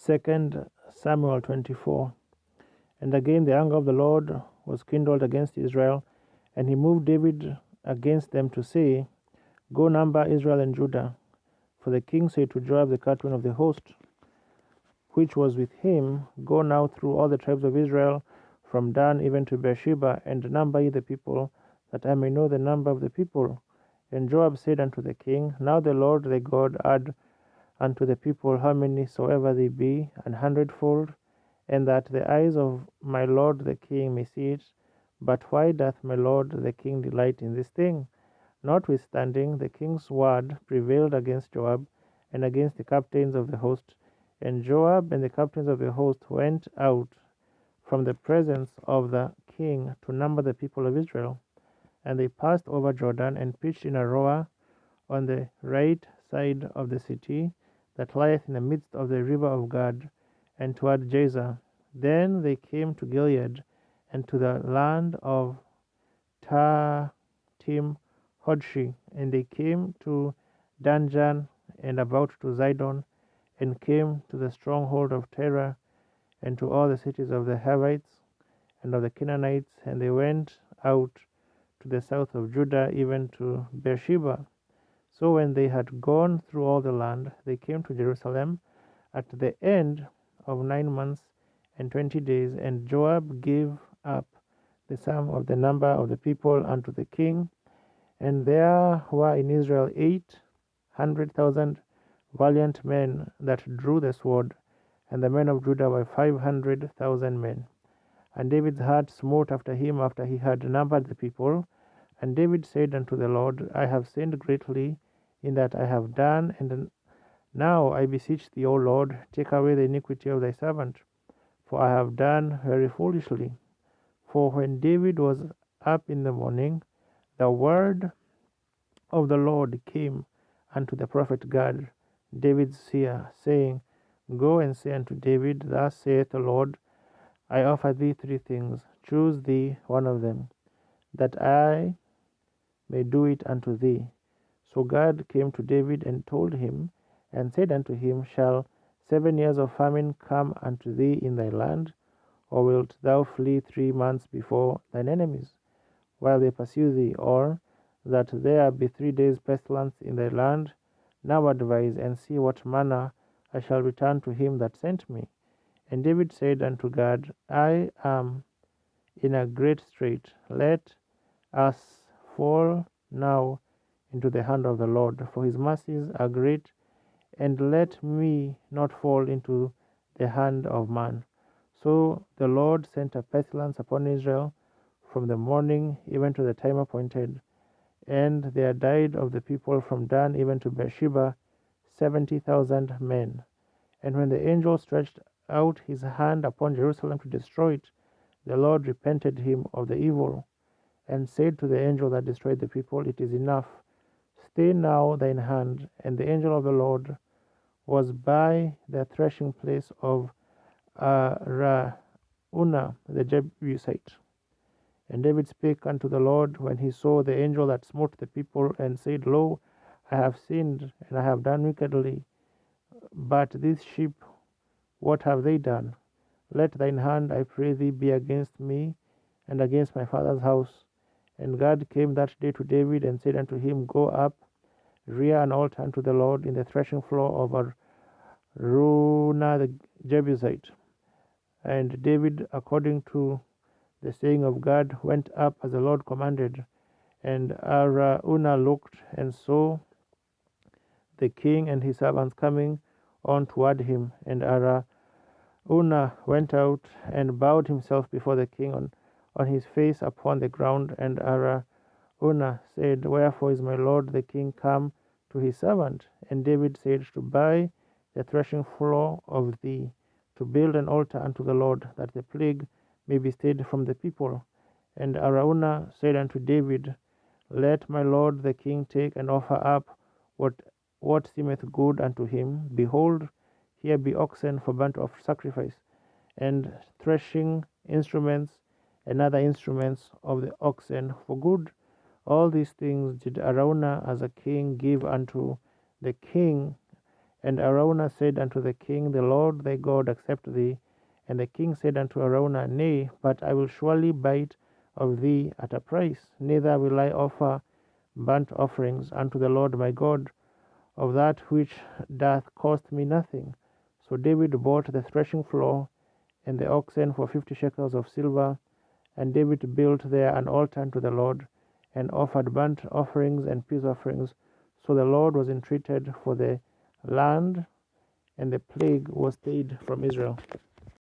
2 Samuel 24. And again the anger of the Lord was kindled against Israel, and he moved David against them to say, Go number Israel and Judah. For the king said to Joab the captain of the host, which was with him, Go now through all the tribes of Israel, from Dan even to Beersheba, and number ye the people, that I may know the number of the people. And Joab said unto the king, Now the Lord the God add unto the people how many soever they be, 100-fold, and that the eyes of my lord the king may see it. But why doth my lord the king delight in this thing? Notwithstanding, the king's word prevailed against Joab and against the captains of the host. And Joab and the captains of the host went out from the presence of the king to number the people of Israel. And they passed over Jordan and pitched in Aroer on the right side of the city that lieth in the midst of the river of Gad, and toward Jazer. Then they came to Gilead, and to the land of Tahtim Hodshi, and they came to Danjan, and about to Zidon, and came to the stronghold of Terah, and to all the cities of the Hivites and of the Canaanites, and they went out to the south of Judah, even to Beersheba. So when they had gone through all the land, they came to Jerusalem at the end of 9 months and 20 days, and Joab gave up the sum of the number of the people unto the king. And there were in Israel 800,000 valiant men that drew the sword, and the men of Judah were 500,000 men. And David's heart smote after him after he had numbered the people. And David said unto the Lord, I have sinned greatly in that I have done, and now I beseech thee, O Lord, take away the iniquity of thy servant, for I have done very foolishly. For when David was up in the morning, the word of the Lord came unto the prophet Gad, David's seer, saying, Go and say unto David, Thus saith the Lord, I offer thee 3 things, choose thee one of them, that I may do it unto thee. So Gad came to David and told him, and said unto him, Shall 7 years of famine come unto thee in thy land, or wilt thou flee 3 months before thine enemies, while they pursue thee, or that there be 3 days pestilence in thy land? Now advise, and see what manner I shall return to him that sent me. And David said unto Gad, I am in a great strait. Let us fall now into the hand of the Lord, for his mercies are great, and let me not fall into the hand of man. So the Lord sent a pestilence upon Israel from the morning even to the time appointed, and there died of the people from Dan even to Beersheba 70,000 men. And when the angel stretched out his hand upon Jerusalem to destroy it, the Lord repented him of the evil, and said to the angel that destroyed the people, It is enough. Stay now thine hand. And the angel of the Lord was by the threshing place of Araunah the Jebusite. And David spake unto the Lord when he saw the angel that smote the people, and said, Lo, I have sinned, and I have done wickedly. But these sheep, what have they done? Let thine hand, I pray thee, be against me, and against my father's house. And God came that day to David, and said unto him, Go up, rear an altar unto the Lord in the threshing floor of Araunah the Jebusite. And David, according to the saying of God, went up as the Lord commanded. And Araunah looked, and saw the king and his servants coming on toward him. And Araunah went out and bowed himself before the king on his face upon the ground. And Araunah said, Wherefore is my lord the king come to his servant? And David said, To buy the threshing floor of thee, to build an altar unto the Lord, that the plague may be stayed from the people. And Araunah said unto David, Let my lord the king take and offer up what seemeth good unto him. Behold, here be oxen for burnt of sacrifice, and threshing instruments, and other instruments of the oxen for good. All these things did Araunah as a king give unto the king, And Araunah said unto the king, The Lord thy God accept thee. And the king said unto Araunah, Nay, but I will surely buy it of thee at a price, neither will I offer burnt offerings unto the Lord my God of that which doth cost me nothing. So David bought the threshing floor and the oxen for 50 shekels of silver. And David built there an altar unto the Lord, and offered burnt offerings and peace offerings. So the Lord was entreated for the land, and the plague was stayed from Israel.